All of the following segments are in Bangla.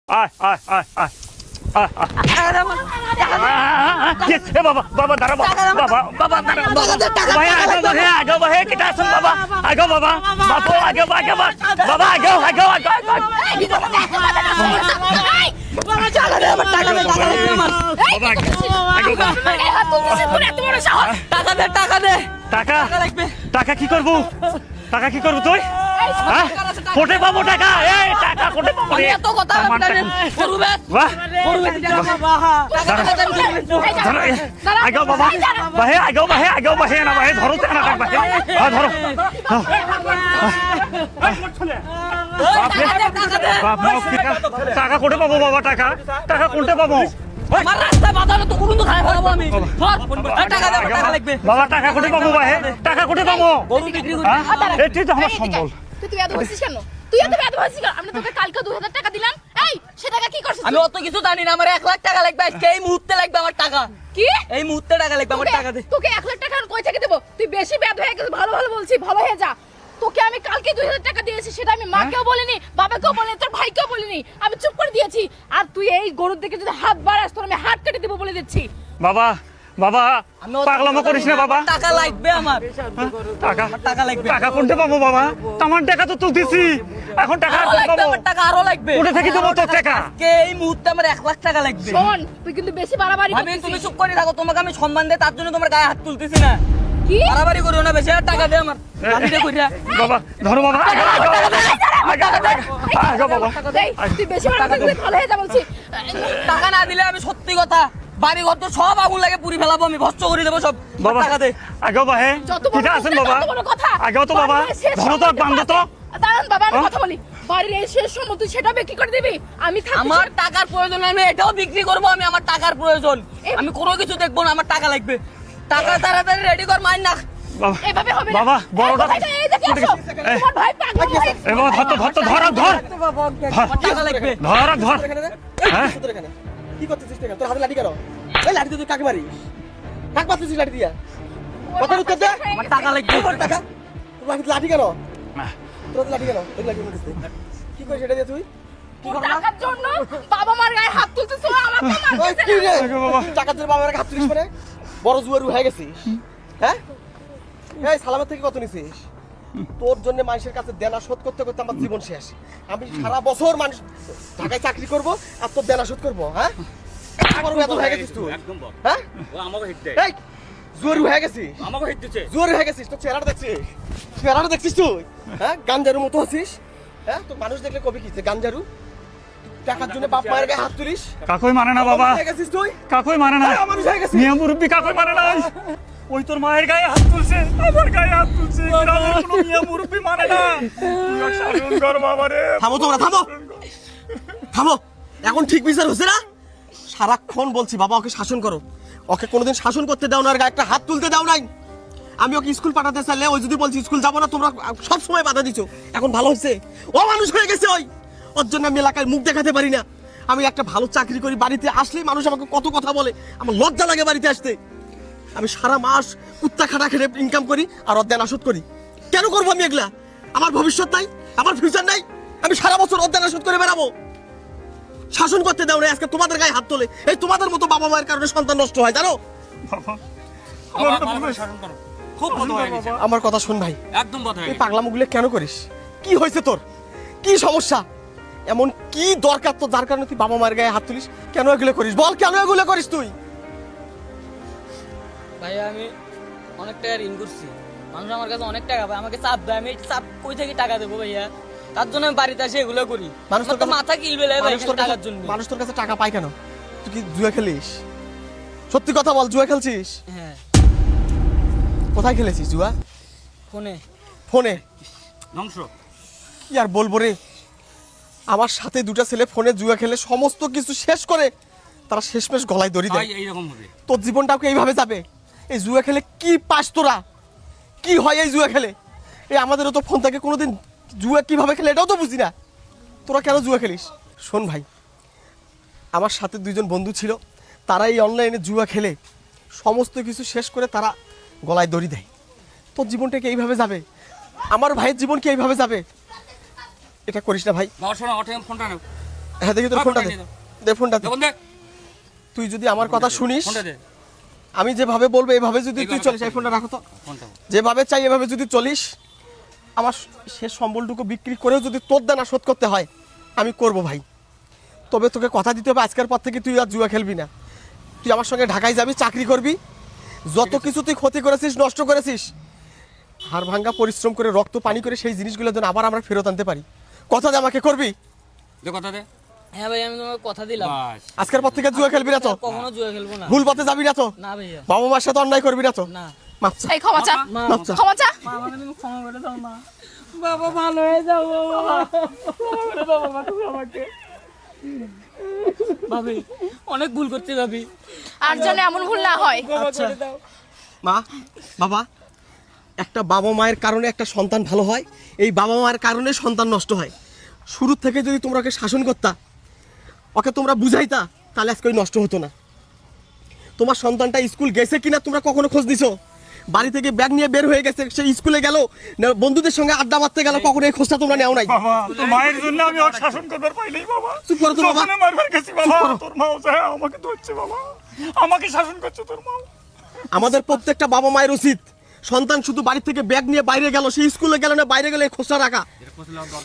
আয় আয় আয় আয় বাবা বাবা দাঁড়া বাবা বাবা দাঁড়া ভাই আগো ভাই আগো ভাই কিটা আছেন বাবা আগো বাবা বাপু আগো আগো বাবা আগো আগো বাবা টাকা দে আমার টাকা দে টাকা দে টাকা লাগবে টাকা কি করব টাকা কি করব তুই হ্যাঁ কোটে পাবো টাকা এই টাকা কোটে পাবো রে এত কথা করবে বাহ করবে আগো বাবা ভাই আগো ভাই না ভাই ধরো টাকা না ভাই হ্যাঁ ধরো বাপ টাকা কোটে পাবো বাবা টাকা টাকা কোনতে পাবো আমার রাস্তা বাঁধানো তো কোন তো খাই ফেলাবো আমি টাকা দে টাকা লাগবে বাবা টাকা কোটে পাবো ভাই টাকা কোটে পাবো গরু বিক্রি করি এটি তো আমার সম্বল তুই এত বলছিস কেন তুই এত এত বলছিস কেন আমরা তোকে কালকে 2000 টাকা দিলাম এই সে টাকা কি করছিস আমি অত কিছু জানি না আমার 1 লাখ টাকা লাগবে আজকে এই মুহূর্তে লাগবে আমার টাকা কি এই মুহূর্তে টাকা লাগবে আমার টাকা দে তোকে 1 লাখ টাকা কই থেকে দেব তুই বেশি বেদ হয়ে গেছিস ভালো ভালো বলছিস ভালো হয়ে যা তোকে আমি কালকে 2000 টাকা দিয়েছি সেটা আমি মাকেও বলিনি বাবাকেও বলিনি তোর ভাইকেও বলিনি আমি চুপ করে দিয়েছি আর তুই এই গরুর দিকে যদি হাত বাড়াস তোর আমি হাত কেটে দেব বলে দিচ্ছি বাবা বাবা পাগলামো করিস না বাবা টাকা লাগবে আমার টাকা টাকা লাগবে টাকা কোনতে পাবো বাবা তোমার টাকা তো তুলতেছি এখন টাকা পাবো আমার টাকা আরো লাগবে কোথা থেকে দেবো তোর টাকা আজকে এই মুহূর্তে আমার 1 লাখ টাকা লাগবে শোন তুই কিন্তু বেশি বাড়াবাড়ি আমি তুমি চুপ করে থাকো তোমাকে আমি সম্মান দেই তার জন্য তোমার গায়ে হাত তুলতেছি না কি বাড়াবাড়ি করিও না বেশি আর টাকা দে আমার বাড়িতে কইরা বাবা ধরো বাবা আগো বাবা তুই বেশি বাড়াবাড়ি ভালো হয়ে যা বলছি টাকা না দিলে আমি সত্যি কথা বাড়ি ঘর তো সব আগুন লাগে পুরি ফেলাবো আমি ভস্ম করে দেবো সব বাবা টাকা দে আগো ভাই কিটা আছেন বাবা আগেও তো বাবা ধরো তো বান্ধ তো দাঁড়ান বাবা আমি কথা বলি বাড়ির এই শেষ সময় তুই সেটা বিক্রি করে দিবি আমি আমার টাকার প্রয়োজন আমি এটাও বিক্রি করবো আমি আমার টাকার প্রয়োজন আমি কোনো কিছু দেখবো না আমার টাকা লাগবে টাকা তাড়াতাড়ি রেডি কর মাইন না এভাবে হবে না বাবা বড়টা এই দেখে আসো তোমার ভাই পাগল ভাই এ বাবা ধর টাকা লাগবে ধর হ্যাঁ কি করতেছিস টাকা তোর হাতে লাঠি কেন এই লাঠি তুই কাকে মারিস কাকে মারতেছিস লাঠি দিয়া কথা উত্তর দে আমার টাকা লাগবে তোর টাকা তোর হাতে লাঠি কেন তোর হাতে লাঠি কেন এই লাঠি মারতেছিস কি করিস এটা দিয়ে তুই কি করব টাকার জন্য বাবা মার গায়ে হাত তুলতেছ আমার তো ওই মারতেছ কি রে টাকা তোর বাবার হাত তুলিস মানে বড় জুয়ারু হয়ে গেছিস হ্যাঁ এই সালামের থেকে কত নিছিস তোর জন্য মানুষের কাছে দেনা শোধ করতে করতে আমার জীবন শেষ আমি সারা বছর মানুষ ঢাকায় চাকরি করব আর তোর দেনা শোধ করব হ্যাঁ আমার বেতন হয়ে গেছিস তুই হ্যাঁ ও আমাকে হিট দেয় এই জুয়ারু হয়ে গেছিস আমাকে হিট দিচ্ছে জুয়ারু হয়ে গেছিস তোর চেহারাটা দেখছিস চেহারাটা দেখছিস তুই হ্যাঁ গাঞ্জারু মতো আছিস হ্যাঁ তো মানুষ দেখলে কবি কি গাঞ্জারু টাকার জন্য বাপ মায়ের গায়ে হাত তুলিস কাকই মানে না বাবা হয়ে গেছিস তুই কাকই মানে না মানুষ হয়ে গেছিস মিয়া মুরব্বি কাকই মানে না ওই তোর মায়ের গায়ে হাত তুলছে আমার গায়ে হাত তুলছে গ্রামের কোনো মিয়া মুরব্বি মানে না তুই শাসন কর বাবা রে থামো তোমরা থামো থামো এখন ঠিক বিচার হচ্ছে না সারাক্ষণ বলছি বাবা ওকে শাসন করো ওকে কোনোদিন শাসন করতে দাও না আর গায়ে একটা হাত তুলতে দাও নাই আমি ওকে স্কুল পাঠাতে চাইলে ওই যদি বলছি স্কুল যাবো না তোমরা সব সময় বাধা দিছো এখন ভালো হচ্ছে ও মানুষ হয়ে গেছে ওর জন্য আমি এলাকায় মুখ দেখাতে পারি না আমি একটা ভালো চাকরি করি বাড়িতে আসলেই মানুষ আমাকে কত কথা বলে আমার লজ্জা লাগে বাড়িতে আসতে আমি সারা মাস কুত্তা খাটা খেটে ইনকাম করি আর ওর দেনা শোধ করি কেন করবো আমি এগুলা আমার ভবিষ্যৎ নাই আমার ফিউচার নাই আমি সারা বছর ওর দেনা শোধ করে বেড়াবো শাসন করতে দাও না আজকে তোমাদের গায়ে হাত তোলে এই তোমাদের মতো বাবা মায়ের কারণে সন্তান নষ্ট হয় জানো খুব কথা হয়ে গেছে আমার কথা শোন ভাই একদম কথা হয়ে এই গেছে পাগলামুগুলো কেন করিস কি হয়েছে তোর কি সমস্যা এমন কি দরকার তো যার কারণে তুই বাবা মায়ের গায়ে হাত তুলিস কেন এগুলো করিস বল কেন এগুলো করিস তুই ভাই আমি অনেক টাকা ঋণ করছি মানুষ আমার কাছে অনেক টাকা পায় আমাকে চাপ দেয় আমি এই চাপ কই থেকে টাকা দেবো ভাইয়া তার জন্য আমি বাড়িতে আসে এগুলো করি মানুষ তোর তো কাছে- মাথা কিলবে ভাই মানুষ তোর টাকার কাছে- জন্য মানুষ তোর কাছে টাকা পায় কেন তুই কি জুয়া খেলিস সত্যি কথা বল জুয়া খেলছিস হ্যাঁ কোথায় খেলেছিস জুয়া ফোনে ফোনে ধ্বংস কি আর বলবো রে আমার সাথে দুটো ছেলে ফোনে জুয়া খেলে সমস্ত কিছু শেষ করে তারা শেষমেশ গলায় দড়ি ভাই দেয় এইরকম হবে তোর জীবনটাও কি এইভাবে যাবে এই জুয়া খেলে কি পাস তোরা কি হয় এই জুয়া খেলে এই আমাদেরও তো ফোন থেকে কোনোদিন জুয়া কিভাবে খেলে এটাও তো বুঝি না তোরা কেন জুয়া খেলিস শোন ভাই আমার সাথে দুইজন বন্ধু ছিল তারা এই অনলাইনে জুয়া খেলে সমস্ত কিছু শেষ করে তারা গলায় দড়ি দেয় তোর জীবনটা কি এইভাবে যাবে আমার ভাইয়ের জীবন কি এইভাবে যাবে এটা করিস না ভাই বাবার শোনা ওঠে ফোনটা নাও হ্যাঁ দেখি তোর ফোনটা দে, দে ফোনটা দে। দেখুন দে তুই যদি আমার কথা শুনিস, ফোনটা দে আমি যেভাবে বলবো এইভাবে যদি তুই চলিস, এই ফোনটা রাখো তো, ফোনটা যেভাবে চাই এভাবে যদি চলিস, আমার শেষ সম্বলটুকু বিক্রি করেও যদি তোর দানা শোধ করতে হয় আমি করব ভাই। তবে তোকে কথা দিতে হবে আজকের পর থেকে তুই আর জুয়া খেলবি না। তুই আমার সঙ্গে ঢাকায় যাবি, চাকরি করবি, যত কিছু তুই ক্ষতি করেছিস, নষ্ট করেছিস, হাড় ভাঙ্গা পরিশ্রম করে রক্ত পানি করে সেই জিনিসগুলো যেন আবার আমরা ফেরত আনতে পারি। কথা দে আমাকে, করবি? দে কথা দে হ্যাঁ ভাই আমি তোমাকে কথা দিলাম বাস আজকের পর থেকে জুয়া খেলবি না তো? কখনো জুয়া খেলবো না। ভুল পথে যাবি না তো? না ভাইয়া বাবা মার সাথে অন্যায় করবি না তো? না। মাপ চা, এই ক্ষমা চা, মাপ চা। ক্ষমা চা। মা আমাকে তুমি ক্ষমা করে দাও মা। বাবা ভালো হয়ে যাও বাবা, ক্ষমা করে দাও বাবা তুমি আমাকে। ভাবি অনেক ভুল করতে ভাবি, আর যেন এমন ভুল না হয়। ক্ষমা করে দাও। মা, বাবা, একটা বাবা মায়ের কারণে একটা সন্তান ভালো হয়, এই বাবা মায়ের কারণে সন্তান নষ্ট হয়। শুরু থেকে যদি তোমরা ওকে শাসন করতা, ওকে তোমরা বুঝাইতা, তাহলে আজকে ওই নষ্ট হতো না। তোমার সন্তানটা স্কুল গেছে কিনা তোমরা কখনো খোঁজ দিছো? বাড়ি থেকে ব্যাগ নিয়ে বের হয়ে গেছে, সে স্কুলে গেল না বন্ধুদের সঙ্গে আড্ডা মারতে গেল, কখনো এই খোঁজটা তোমরা নেও নাই। বাবা তোর মায়ের জন্য আমি ওর শাসন করবার পাইলেই বাবা। চুপ করো তো বাবা। যখনই মারবার গেছি বাবা, চুপ করো। তোর মাও যায় আমাকে ধরছে বাবা, আমাকে শাসন করছে তোর মাও। আমাদের প্রত্যেকটা বাবা মায়ের উচিত সন্তান শুধু বাড়ি থেকে ব্যাগ নিয়ে বাইরে গেল, সে স্কুলে গেল না বাইরে গেলে খোঁজটা রাখা।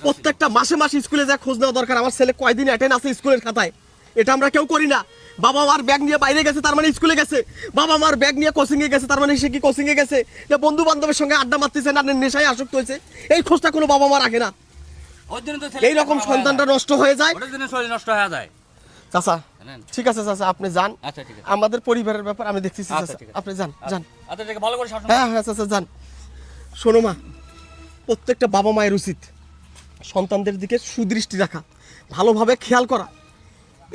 প্রত্যেকটা মাসে মাসে স্কুলে যা খোঁজ নেওয়া দরকার, আমার ছেলে কয়দিন অ্যাটেন্ড আছে স্কুলের খাতায়। এটা আমরা কেউ করি না। বাবা মার ব্যাগ নিয়ে বাইরে গেছে তার মানে স্কুলে গেছে, বাবা মার ব্যাগ নিয়ে কোচিং এ গেছে তার মানে সে কি কোচিং এ গেছে, না বন্ধু বান্ধবের সঙ্গে আড্ডা মারতেছে, না নেশায় আসক্ত হয়েছে, এই খোঁজটা কোনো বাবা মা রাখে না। ওর জন্য তো এই রকম সন্তানটা নষ্ট হয়ে যায়। ওর জন্য শরীর নষ্ট হয়ে যায় চাচা জানেন? ঠিক আছে চাচা, আপনি যান, আচ্ছা ঠিক আছে আমাদের পরিবারের ব্যাপার আমি দেখতেছি আচ্ছা, চাচা, ঠিক আছে। আপনি যান যান। আচ্ছা ঠিক আছে, ভালো করে শাসন হ্যাঁ হ্যাঁ চাচা যান। শোনো মা, প্রত্যেকটা বাবা মায়ের উচিত সন্তানদের দিকে সুদৃষ্টি রাখা, ভালোভাবে খেয়াল করা।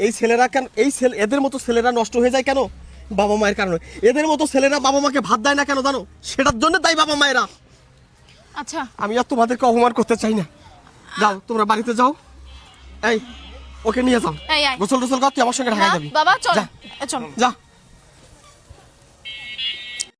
এই ছেলেরা কেন, এই ছেলে, এদের মতো ছেলেরা নষ্ট হয়ে যায় কেন? বাবা মায়ের কারণে। এদের মতো ছেলেরা বাবা মাকে ভাত দেয় না কেন জানো? সেটার জন্য তাই বাবা মায়েরা। আচ্ছা আমি আর তোমাদেরকে অপমান করতে চাই না। যাও তোমরা বাড়িতে যাও, এই ওকে নিয়ে যাও, এই আয়। গোসল টোসল কর, তুই আমার সঙ্গে ঢাকায় না, যাবি। বাবা চল, যা। চল। যা